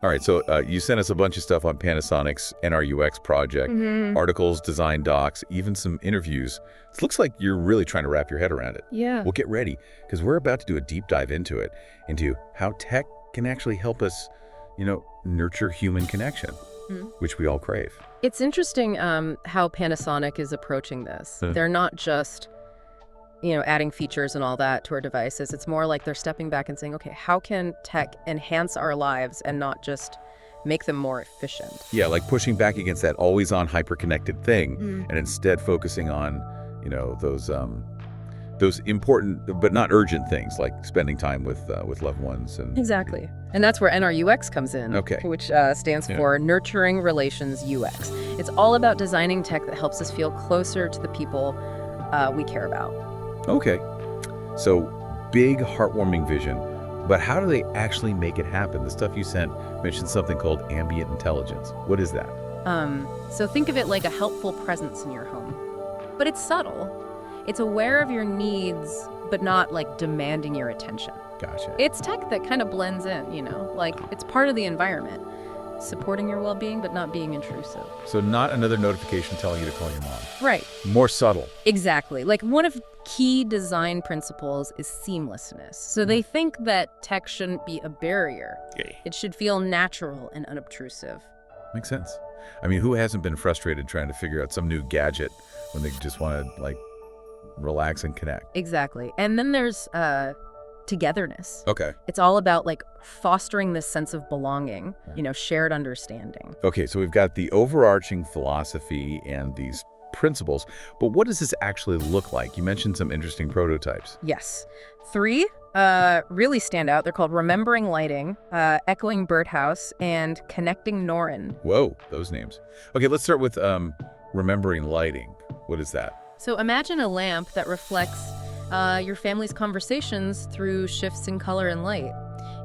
All right, so you sent us a bunch of stuff on Panasonic's NRUX project, articles, design docs, even some interviews. It looks like you're really trying to wrap your head around it. Yeah. Well, get ready, because we're about to do a deep dive into it, into how tech can actually help us, nurture human connection, which we all crave. It's interesting how Panasonic is approaching this. They're not just, adding features and all that to our devices. It's more like they're stepping back and saying, okay, how can tech enhance our lives and not just make them more efficient? Yeah, like pushing back against that always-on hyper-connected thing, and instead focusing on, those important but not urgent things like spending time with loved ones. Exactly. And that's where NRUX comes in, Okay. which stands for Nurturing Relations UX. It's all about designing tech that helps us feel closer to the people we care about. Okay. So big, heartwarming vision, but how do they actually make it happen? The stuff you sent mentioned something called ambient intelligence. What is that? So think of it like a helpful presence in your home. But it's subtle. It's aware of your needs, but not like demanding your attention. Gotcha. It's tech that kind of blends in, like it's part of the environment, supporting your well-being, but not being intrusive. So not another notification telling you to call your mom. Right. More subtle. Exactly. Like one of key design principles is seamlessness. So they think that tech shouldn't be a barrier. Yay. It should feel natural and unobtrusive. Makes sense. I mean, who hasn't been frustrated trying to figure out some new gadget when they just want to, relax and connect? Exactly. And then there's togetherness. Okay. It's all about fostering this sense of belonging, shared understanding. Okay, so we've got the overarching philosophy and these principles, but what does this actually look like? You mentioned some interesting prototypes. Yes. 3 really stand out. They're called Remembering Lighting, Echoing Birdhouse, and Connecting Norin. Whoa, those names. Okay, let's start with Remembering Lighting. What is that? So imagine a lamp that reflects your family's conversations through shifts in color and light.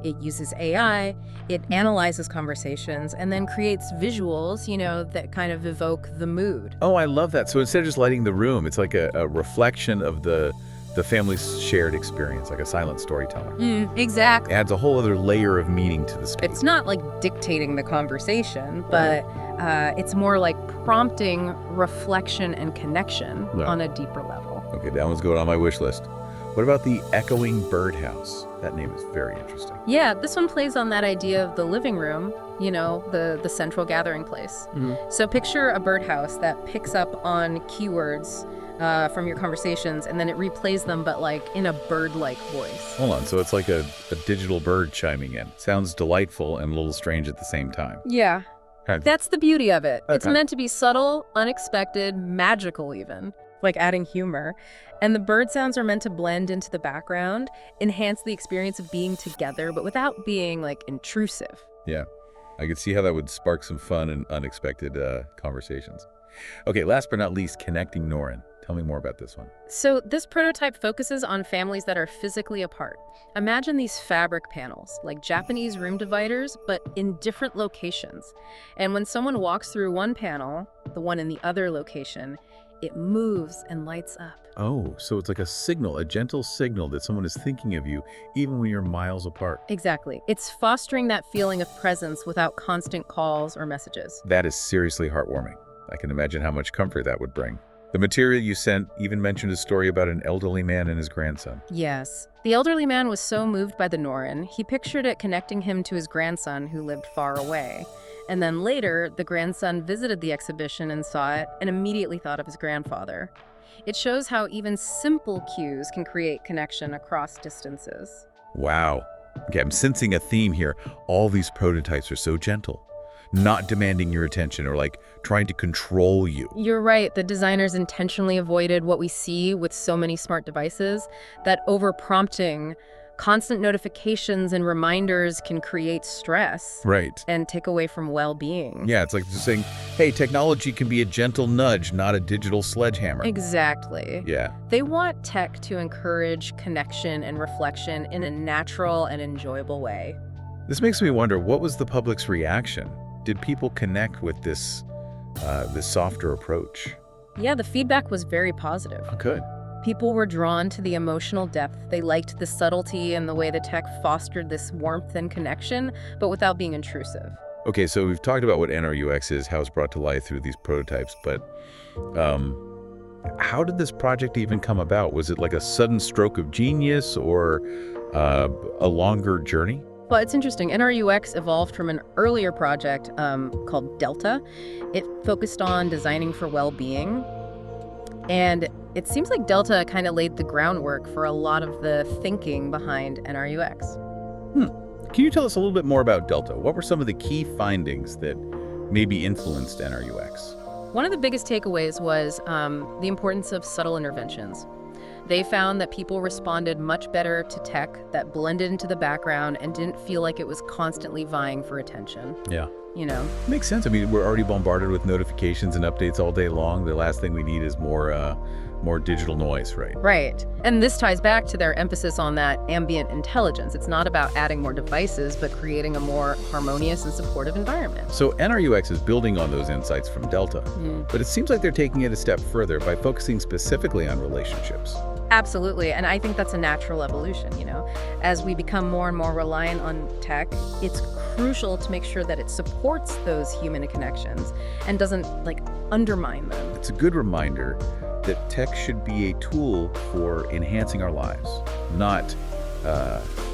It uses AI, it analyzes conversations, and then creates visuals, that kind of evoke the mood. Oh, I love that. So instead of just lighting the room, it's like a reflection of the family's shared experience, like a silent storyteller. Exactly. Adds a whole other layer of meaning to the space. It's not like dictating the conversation, but it's more like prompting reflection and connection on a deeper level. Okay, that one's going on my wish list. What about the Echoing Birdhouse? That name is very interesting. Yeah, this one plays on that idea of the living room, the central gathering place. So picture a birdhouse that picks up on keywords from your conversations, and then it replays them, but in a bird-like voice. Hold on, so it's like a digital bird chiming in. Sounds delightful and a little strange at the same time. Yeah. That's the beauty of it. It's Okay. meant to be subtle, unexpected, magical even, like adding humor. And the bird sounds are meant to blend into the background, enhance the experience of being together, but without being intrusive. Yeah, I could see how that would spark some fun and unexpected conversations. Okay, last but not least, Connecting Norin. Tell me more about this one. So this prototype focuses on families that are physically apart. Imagine these fabric panels, like Japanese room dividers, but in different locations. And when someone walks through one panel, the one in the other location, it moves and lights up. Oh, so it's like a signal, a gentle signal that someone is thinking of you, even when you're miles apart. Exactly. It's fostering that feeling of presence without constant calls or messages. That is seriously heartwarming. I can imagine how much comfort that would bring. The material you sent even mentioned a story about an elderly man and his grandson. Yes. The elderly man was so moved by the Norin, he pictured it connecting him to his grandson who lived far away. And then later, the grandson visited the exhibition and saw it and immediately thought of his grandfather. It shows how even simple cues can create connection across distances. Wow. Okay, I'm sensing a theme here. All these prototypes are so gentle, not demanding your attention or trying to control you. You're right. The designers intentionally avoided what we see with so many smart devices, that over-prompting, constant notifications and reminders can create stress. Right. And take away from well-being. Yeah, it's like just saying, hey, technology can be a gentle nudge, not a digital sledgehammer. Exactly. Yeah. They want tech to encourage connection and reflection in a natural and enjoyable way. This makes me wonder, what was the public's reaction? Did people connect with this softer approach? Yeah, the feedback was very positive. Oh, good. People were drawn to the emotional depth. They liked the subtlety and the way the tech fostered this warmth and connection, but without being intrusive. Okay, so we've talked about what NRUX is, how it's brought to life through these prototypes, but how did this project even come about? Was it like a sudden stroke of genius or a longer journey? Well, it's interesting. NRUX evolved from an earlier project called Delta. It focused on designing for well-being. And it seems like Delta kind of laid the groundwork for a lot of the thinking behind NRUX. Can you tell us a little bit more about Delta? What were some of the key findings that maybe influenced NRUX? One of the biggest takeaways was the importance of subtle interventions. They found that people responded much better to tech that blended into the background and didn't feel like it was constantly vying for attention. Yeah. You know? Makes sense. I mean, we're already bombarded with notifications and updates all day long. The last thing we need is more digital noise, right? Right. And this ties back to their emphasis on that ambient intelligence. It's not about adding more devices, but creating a more harmonious and supportive environment. So NRUX is building on those insights from Delta, but it seems like they're taking it a step further by focusing specifically on relationships. Absolutely. And I think that's a natural evolution, you know. As we become more and more reliant on tech, it's crucial to make sure that it supports those human connections and doesn't, undermine them. It's a good reminder that tech should be a tool for enhancing our lives, not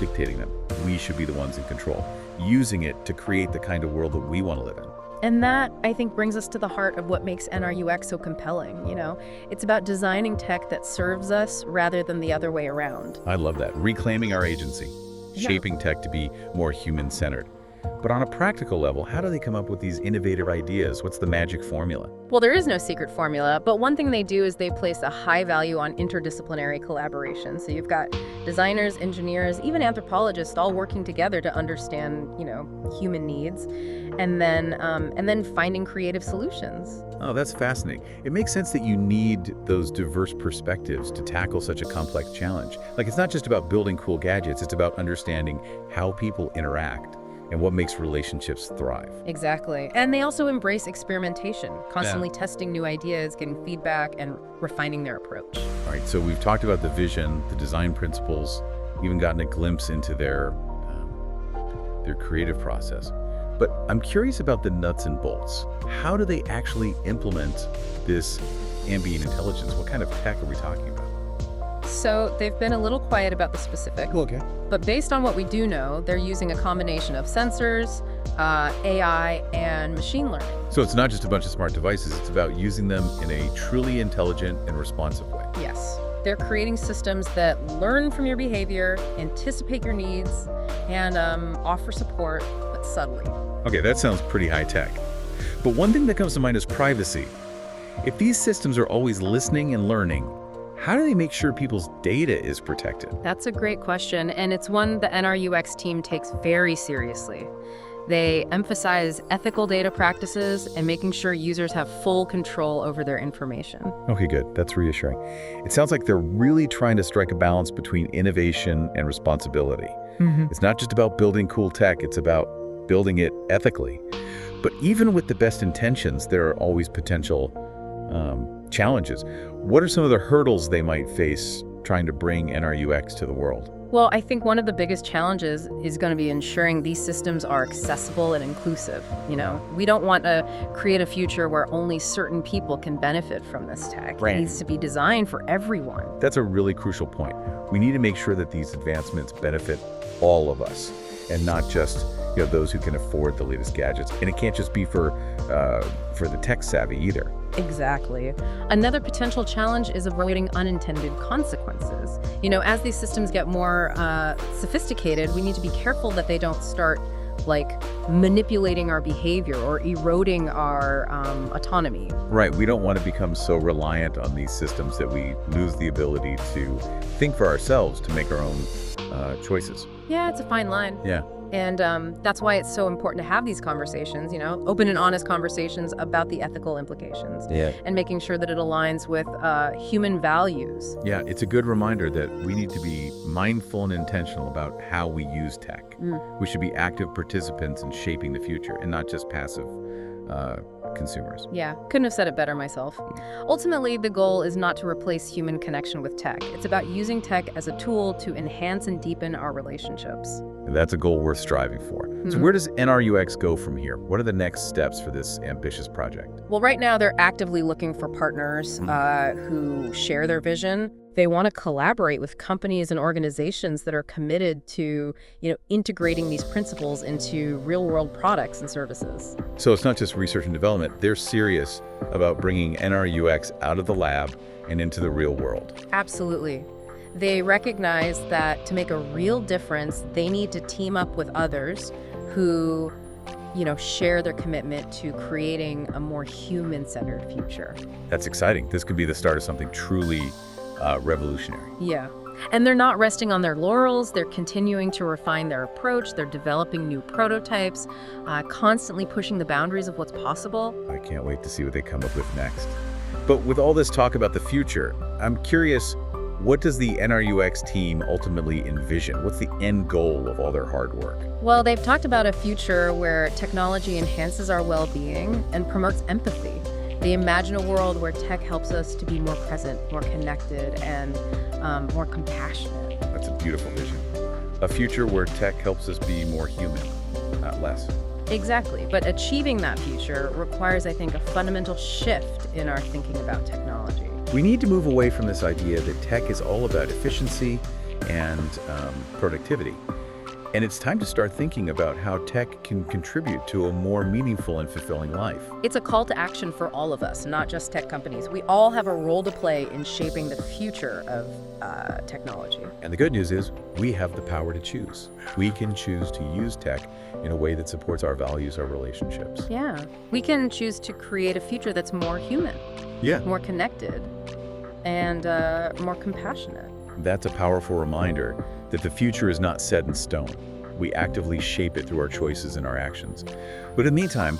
dictating them. We should be the ones in control, using it to create the kind of world that we want to live in. And that, I think, brings us to the heart of what makes NRUX so compelling, you know? It's about designing tech that serves us rather than the other way around. I love that. Reclaiming our agency, shaping tech to be more human-centered. But on a practical level, how do they come up with these innovative ideas? What's the magic formula? Well, there is no secret formula, but one thing they do is they place a high value on interdisciplinary collaboration. So you've got designers, engineers, even anthropologists all working together to understand, human needs, and then finding creative solutions. Oh, that's fascinating. It makes sense that you need those diverse perspectives to tackle such a complex challenge. It's not just about building cool gadgets, it's about understanding how people interact and what makes relationships thrive. Exactly. And they also embrace experimentation, constantly testing new ideas, getting feedback, and refining their approach. All right, so we've talked about the vision, the design principles, even gotten a glimpse into their creative process. But I'm curious about the nuts and bolts. How do they actually implement this ambient intelligence? What kind of tech are we talking about? So they've been a little quiet about the specifics. Okay. But based on what we do know, they're using a combination of sensors, AI, and machine learning. So it's not just a bunch of smart devices, it's about using them in a truly intelligent and responsive way. Yes. They're creating systems that learn from your behavior, anticipate your needs, and offer support, but subtly. Okay, that sounds pretty high tech. But one thing that comes to mind is privacy. If these systems are always listening and learning, how do they make sure people's data is protected? That's a great question, and it's one the NRUX team takes very seriously. They emphasize ethical data practices and making sure users have full control over their information. Okay, good. That's reassuring. It sounds like they're really trying to strike a balance between innovation and responsibility. It's not just about building cool tech, it's about building it ethically. But even with the best intentions, there are always potential challenges. What are some of the hurdles they might face trying to bring NRUX to the world? Well, I think one of the biggest challenges is going to be ensuring these systems are accessible and inclusive. We don't want to create a future where only certain people can benefit from this tech. Right. It needs to be designed for everyone. That's a really crucial point. We need to make sure that these advancements benefit all of us and not just those who can afford the latest gadgets. And it can't just be for the tech savvy either. Exactly. Another potential challenge is avoiding unintended consequences. As these systems get more sophisticated, we need to be careful that they don't start manipulating our behavior or eroding our autonomy. Right. We don't want to become so reliant on these systems that we lose the ability to think for ourselves, to make our own choices. Yeah, it's a fine line. Yeah. And that's why it's so important to have these conversations, open and honest conversations about the ethical implications. Yeah. And making sure that it aligns with human values. Yeah, it's a good reminder that we need to be mindful and intentional about how we use tech. We should be active participants in shaping the future and not just passive consumers. Yeah, couldn't have said it better myself. Ultimately, the goal is not to replace human connection with tech. It's about using tech as a tool to enhance and deepen our relationships. And that's a goal worth striving for. So where does NRUX go from here? What are the next steps for this ambitious project? Well, right now they're actively looking for partners who share their vision. They want to collaborate with companies and organizations that are committed to, integrating these principles into real-world products and services. So it's not just research and development. They're serious about bringing NRUX out of the lab and into the real world. Absolutely. They recognize that to make a real difference, they need to team up with others who, share their commitment to creating a more human-centered future. That's exciting. This could be the start of something truly revolutionary. Yeah. And they're not resting on their laurels. They're continuing to refine their approach. They're developing new prototypes, constantly pushing the boundaries of what's possible. I can't wait to see what they come up with next. But with all this talk about the future, I'm curious, what does the NRUX team ultimately envision? What's the end goal of all their hard work? Well, they've talked about a future where technology enhances our well-being and promotes empathy. They imagine a world where tech helps us to be more present, more connected, and more compassionate. That's a beautiful vision. A future where tech helps us be more human, not less. Exactly. But achieving that future requires, I think, a fundamental shift in our thinking about technology. We need to move away from this idea that tech is all about efficiency and productivity. And it's time to start thinking about how tech can contribute to a more meaningful and fulfilling life. It's a call to action for all of us, not just tech companies. We all have a role to play in shaping the future of technology. And the good news is we have the power to choose. We can choose to use tech in a way that supports our values, our relationships. Yeah. We can choose to create a future that's more human, more connected, and more compassionate. That's a powerful reminder that the future is not set in stone. We actively shape it through our choices and our actions. But in the meantime,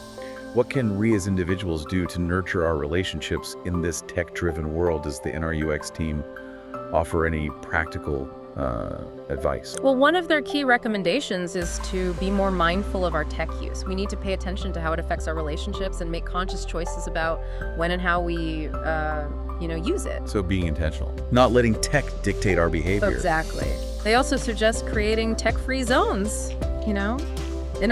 what can we as individuals do to nurture our relationships in this tech-driven world? Does the NRUX team offer any practical advice? Well, one of their key recommendations is to be more mindful of our tech use. We need to pay attention to how it affects our relationships and make conscious choices about when and how we use it. So being intentional, not letting tech dictate our behavior. Exactly. They also suggest creating tech-free zones, in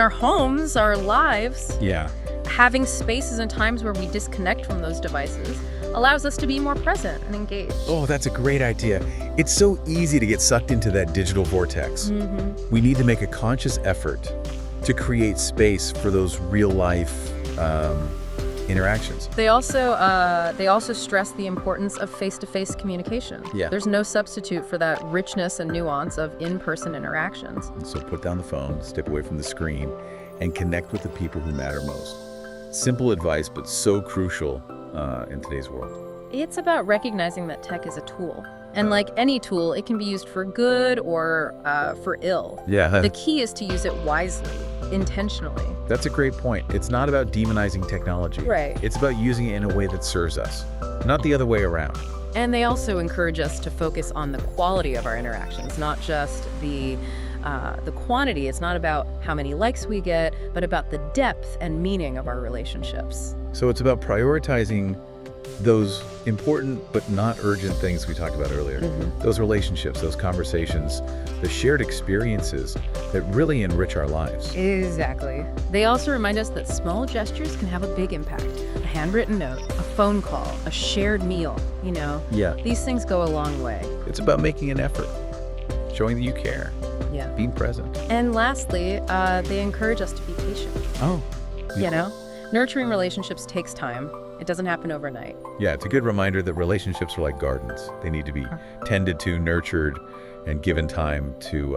our homes, our lives. Yeah. Having spaces and times where we disconnect from those devices allows us to be more present and engaged. Oh, that's a great idea. It's so easy to get sucked into that digital vortex. We need to make a conscious effort to create space for those real-life interactions. They also stress the importance of face-to-face communication. Yeah. There's no substitute for that richness and nuance of in-person interactions. So put down the phone, step away from the screen, and connect with the people who matter most. Simple advice, but so crucial in today's world. It's about recognizing that tech is a tool. And like any tool, it can be used for good or for ill. Yeah. The key is to use it wisely, intentionally. That's a great point. It's not about demonizing technology. Right. It's about using it in a way that serves us, not the other way around. And they also encourage us to focus on the quality of our interactions, not just the quantity. It's not about how many likes we get, but about the depth and meaning of our relationships. So it's about prioritizing those important but not urgent things we talked about earlier. Those relationships, those conversations, the shared experiences that really enrich our lives. Exactly. They also remind us that small gestures can have a big impact. A handwritten note, a phone call, a shared meal, Yeah. These things go a long way. It's about making an effort, showing that you care, being present. And lastly, they encourage us to be patient. Oh. Nurturing relationships takes time. It doesn't happen overnight. Yeah, it's a good reminder that relationships are like gardens. They need to be tended to, nurtured, and given time to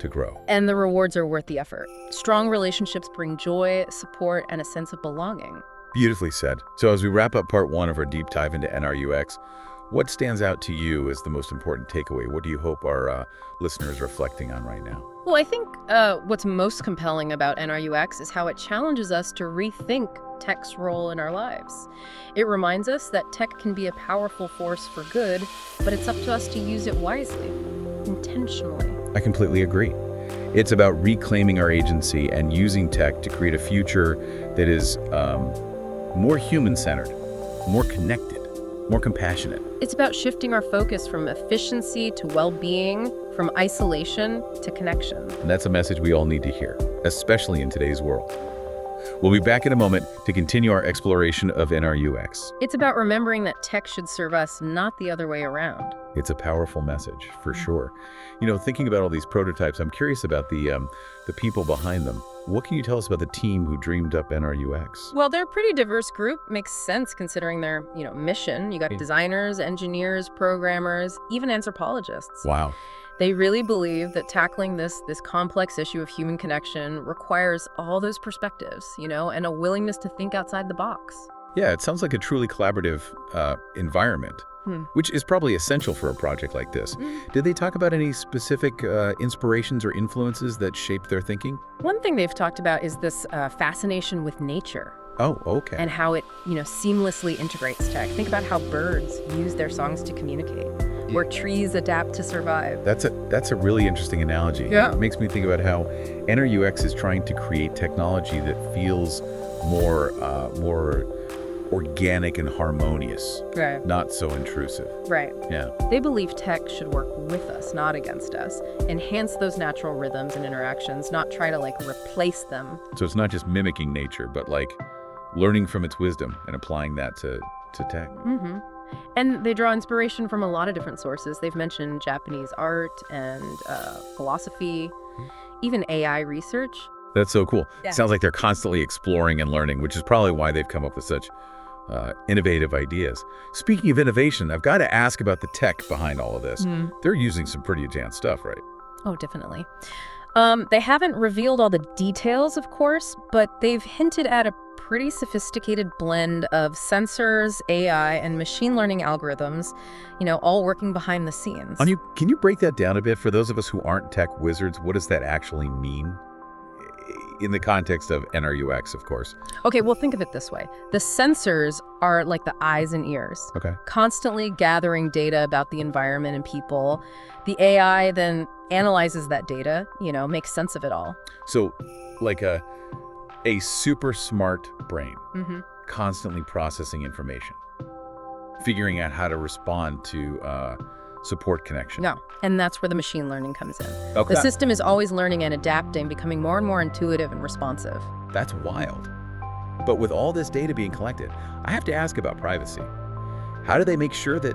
grow. And the rewards are worth the effort. Strong relationships bring joy, support, and a sense of belonging. Beautifully said. So as we wrap up part one of our deep dive into NRUX, what stands out to you as the most important takeaway? What do you hope our listeners are reflecting on right now? Well, I think what's most compelling about NRUX is how it challenges us to rethink tech's role in our lives. It reminds us that tech can be a powerful force for good, but it's up to us to use it wisely, intentionally. I completely agree. It's about reclaiming our agency and using tech to create a future that is more human-centered, more connected, more compassionate. It's about shifting our focus from efficiency to well-being, from isolation to connection. And that's a message we all need to hear, especially in today's world. We'll be back in a moment to continue our exploration of NRUX. It's about remembering that tech should serve us, not the other way around. It's a powerful message, for sure. You know, thinking about all these prototypes, I'm curious about the people behind them. What can you tell us about the team who dreamed up NRUX? Well, they're a pretty diverse group. Makes sense considering their, mission. You got designers, engineers, programmers, even anthropologists. Wow. They really believe that tackling this complex issue of human connection requires all those perspectives, and a willingness to think outside the box. Yeah, it sounds like a truly collaborative environment, which is probably essential for a project like this. Did they talk about any specific inspirations or influences that shaped their thinking? One thing they've talked about is this fascination with nature. Oh, okay. And how it, seamlessly integrates tech. Think about how birds use their songs to communicate, where trees adapt to survive. That's a really interesting analogy. Yeah. It makes me think about how NRUX is trying to create technology that feels more organic and harmonious, Right. not so intrusive. Right. Yeah. They believe tech should work with us, not against us. Enhance those natural rhythms and interactions, not try to replace them. So it's not just mimicking nature, but learning from its wisdom and applying that to tech. Mm-hmm. And they draw inspiration from a lot of different sources. They've mentioned Japanese art and philosophy, even AI research. That's so cool. Yeah. Sounds like they're constantly exploring and learning, which is probably why they've come up with such innovative ideas. Speaking of innovation, I've got to ask about the tech behind all of this. They're using some pretty advanced stuff, right? Oh, definitely. They haven't revealed all the details, of course, but they've hinted at a pretty sophisticated blend of sensors, AI, and machine learning algorithms, all working behind the scenes. Can you break that down a bit for those of us who aren't tech wizards? What does that actually mean? In the context of NRUX, of course. Okay, well, think of it this way. The sensors are like the eyes and ears, Okay. constantly gathering data about the environment and people. The AI then analyzes that data, makes sense of it all. So, like a super smart brain, Mm-hmm. constantly processing information, figuring out how to respond to support connection. No, and that's where the machine learning comes in. Okay. The system is always learning and adapting, becoming more and more intuitive and responsive. That's wild. But with all this data being collected, I have to ask about privacy. How do they make sure that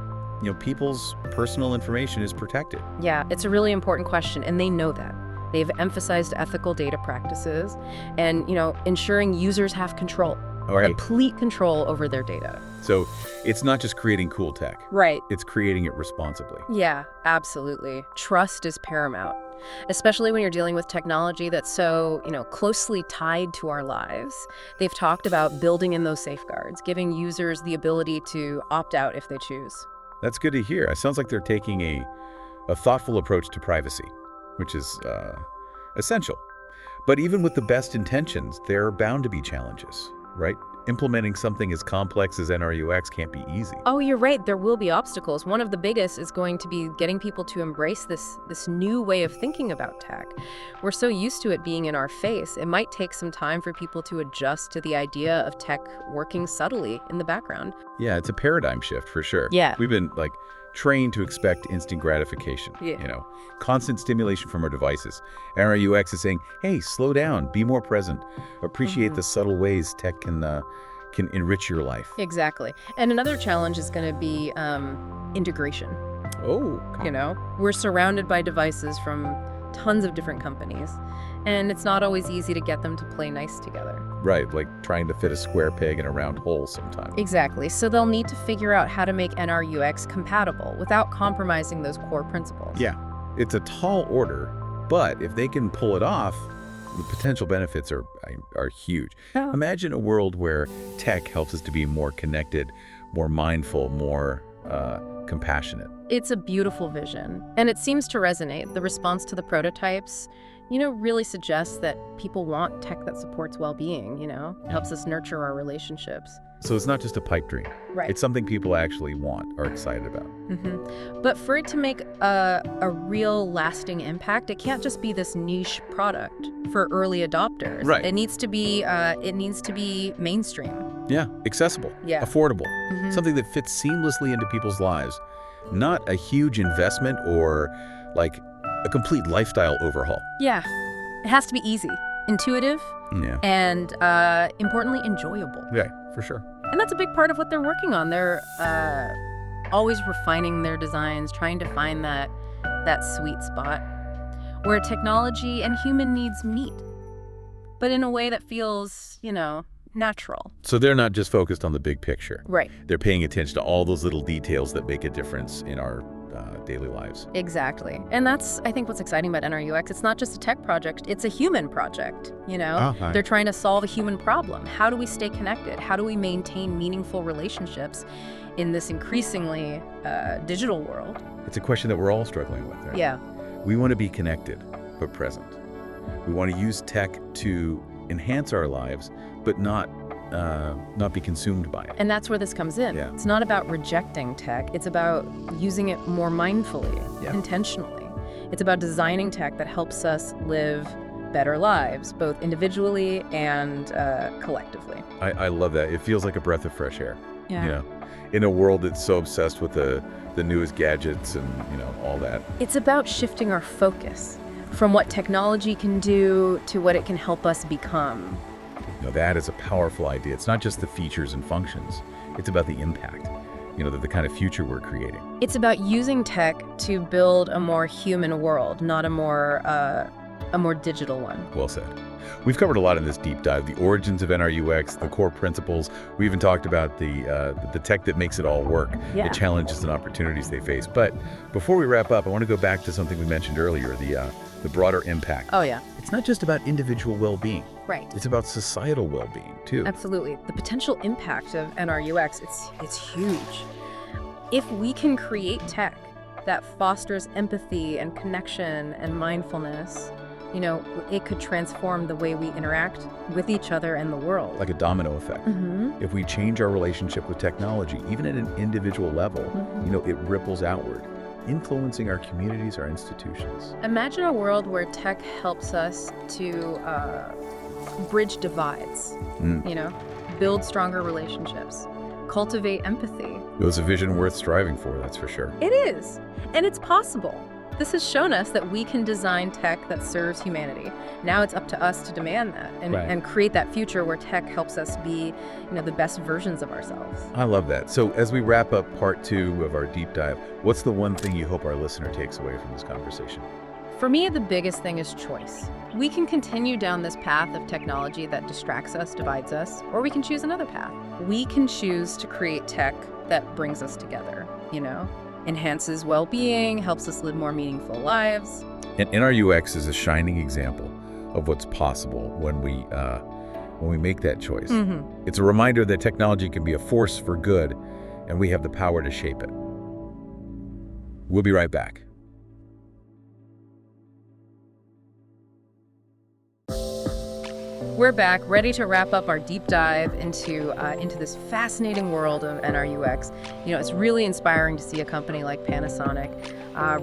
people's personal information is protected? Yeah, it's a really important question, and they know that. They've emphasized ethical data practices and, ensuring users have control, All right. complete control over their data. So it's not just creating cool tech. Right. It's creating it responsibly. Yeah, absolutely. Trust is paramount, especially when you're dealing with technology that's so, closely tied to our lives. They've talked about building in those safeguards, giving users the ability to opt out if they choose. That's good to hear. It sounds like they're taking a thoughtful approach to privacy, which is essential. But even with the best intentions, there are bound to be challenges, right? Implementing something as complex as NRUX can't be easy. Oh, you're right. There will be obstacles. One of the biggest is going to be getting people to embrace this new way of thinking about tech. We're so used to it being in our face. It might take some time for people to adjust to the idea of tech working subtly in the background. Yeah, it's a paradigm shift for sure. Yeah. We've been trained to expect instant gratification, constant stimulation from our devices. NRUX is saying, hey, slow down, be more present, appreciate the subtle ways tech can enrich your life. Exactly. And another challenge is going to be integration. Oh, We're surrounded by devices from tons of different companies, and it's not always easy to get them to play nice together. right, like trying to fit a square peg in a round hole sometimes. Exactly. So they'll need to figure out how to make NRUX compatible without compromising those core principles. Yeah, it's a tall order, but if they can pull it off, the potential benefits are huge. Oh. Imagine a world where tech helps us to be more connected, more mindful, more compassionate. It's a beautiful vision, and it seems to resonate. The response to the prototypes, really suggests that people want tech that supports well-being, It helps us nurture our relationships. So it's not just a pipe dream. Right. It's something people actually want, are excited about. But for it to make a real lasting impact, it can't just be this niche product for early adopters. Right. It needs to be mainstream. Yeah, accessible, Yeah. affordable, something that fits seamlessly into people's lives. Not a huge investment or like a complete lifestyle overhaul. Yeah. It has to be easy, intuitive, Yeah. and importantly, enjoyable. Yeah, for sure. And that's a big part of what they're working on. They're always refining their designs, trying to find that sweet spot where technology and human needs meet, but in a way that feels, natural. So they're not just focused on the big picture. Right. They're paying attention to all those little details that make a difference in our daily lives. Exactly. And that's, I think, what's exciting about NRUX. It's not just a tech project, it's a human project, Hi. They're trying to solve a human problem. How do we stay connected? How do we maintain meaningful relationships in this increasingly digital world? It's a question that we're all struggling with, right? Yeah. We want to be connected, but present. We want to use tech to enhance our lives, but not be consumed by it. And that's where this comes in. Yeah. It's not about rejecting tech. It's about using it more mindfully, intentionally. It's about designing tech that helps us live better lives, both individually and collectively. I love that. It feels like a breath of fresh air. Yeah. In a world that's so obsessed with the newest gadgets and, all that. It's about shifting our focus from what technology can do to what it can help us become. That is a powerful idea. It's not just the features and functions. It's about the impact, the kind of future we're creating. It's about using tech to build a more human world, not a more digital one. Well said. We've covered a lot in this deep dive, the origins of NRUX, the core principles. We even talked about the tech that makes it all work, the challenges and opportunities they face. But before we wrap up, I want to go back to something we mentioned earlier, the broader impact. Oh, yeah. It's not just about individual well-being. Right. It's about societal well-being, too. Absolutely. The potential impact of NRUX, it's huge. If we can create tech that fosters empathy and connection and mindfulness, it could transform the way we interact with each other and the world. Like a domino effect. If we change our relationship with technology, even at an individual level, it ripples outward, influencing our communities, our institutions. Imagine a world where tech helps us to bridge divides, build stronger relationships, cultivate empathy. It was a vision worth striving for, that's for sure. It is, and it's possible. This has shown us that we can design tech that serves humanity. Now it's up to us to demand that and create that future where tech helps us be, the best versions of ourselves. I love that. So as we wrap up part 2 of our deep dive, what's the one thing you hope our listener takes away from this conversation? For me, the biggest thing is choice. We can continue down this path of technology that distracts us, divides us, or we can choose another path. We can choose to create tech that brings us together, enhances well-being, helps us live more meaningful lives. And NRUX is a shining example of what's possible when we make that choice. It's a reminder that technology can be a force for good, and we have the power to shape it. We'll be right back. We're back, ready to wrap up our deep dive into this fascinating world of NRUX. It's really inspiring to see a company like Panasonic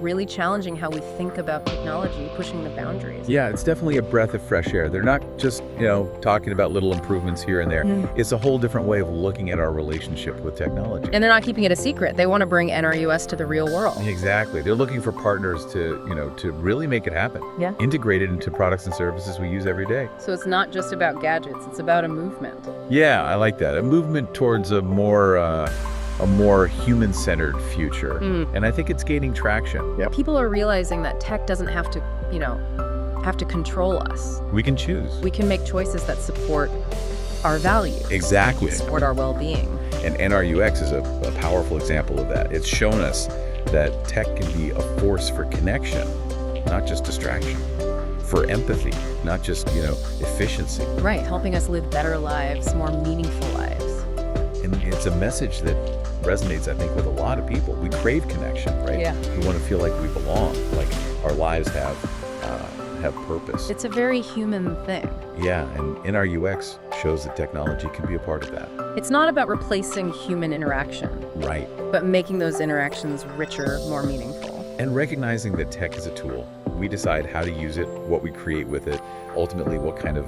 really challenging how we think about technology, pushing the boundaries. Yeah, it's definitely a breath of fresh air. They're not just, talking about little improvements here and there. It's a whole different way of looking at our relationship with technology. And they're not keeping it a secret. They want to bring NRUX to the real world. Exactly. They're looking for partners to really make it happen. Yeah. Integrate it into products and services we use every day. So it's not just about gadgets, it's about a movement. Yeah, I like that. A movement towards a more human-centered future. And I think it's gaining traction. Yep. People are realizing that tech doesn't have to control us. We can choose. We can make choices that support our values. Exactly. Support our well-being. And NRUX is a powerful example of that. It's shown us that tech can be a force for connection, not just distraction. For empathy, not just, efficiency. Right, helping us live better lives, more meaningful lives. And it's a message that resonates, I think, with a lot of people. We crave connection, right? Yeah. We want to feel like we belong, like our lives have purpose. It's a very human thing. Yeah, and NRUX shows that technology can be a part of that. It's not about replacing human interaction, Right. but making those interactions richer, more meaningful. And recognizing that tech is a tool. We decide how to use it, what we create with it, ultimately what kind of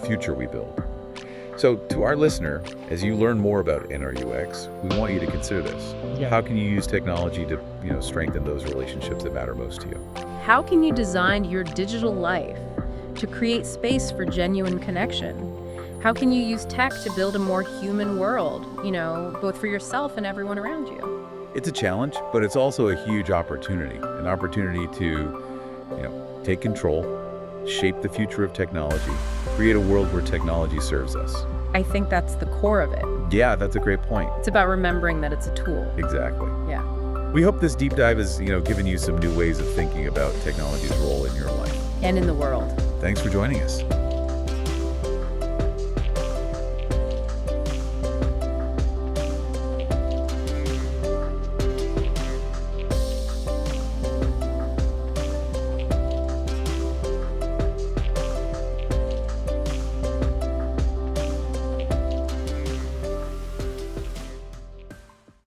future we build. So to our listener, as you learn more about NRUX, we want you to consider this. Yeah. How can you use technology to, strengthen those relationships that matter most to you? How can you design your digital life to create space for genuine connection? How can you use tech to build a more human world, both for yourself and everyone around you? It's a challenge, but it's also a huge opportunity, an opportunity to, take control, shape the future of technology, create a world where technology serves us. I think that's the core of it. Yeah, that's a great point. It's about remembering that it's a tool. Exactly. Yeah. We hope this deep dive has, given you some new ways of thinking about technology's role in your life. And in the world. Thanks for joining us.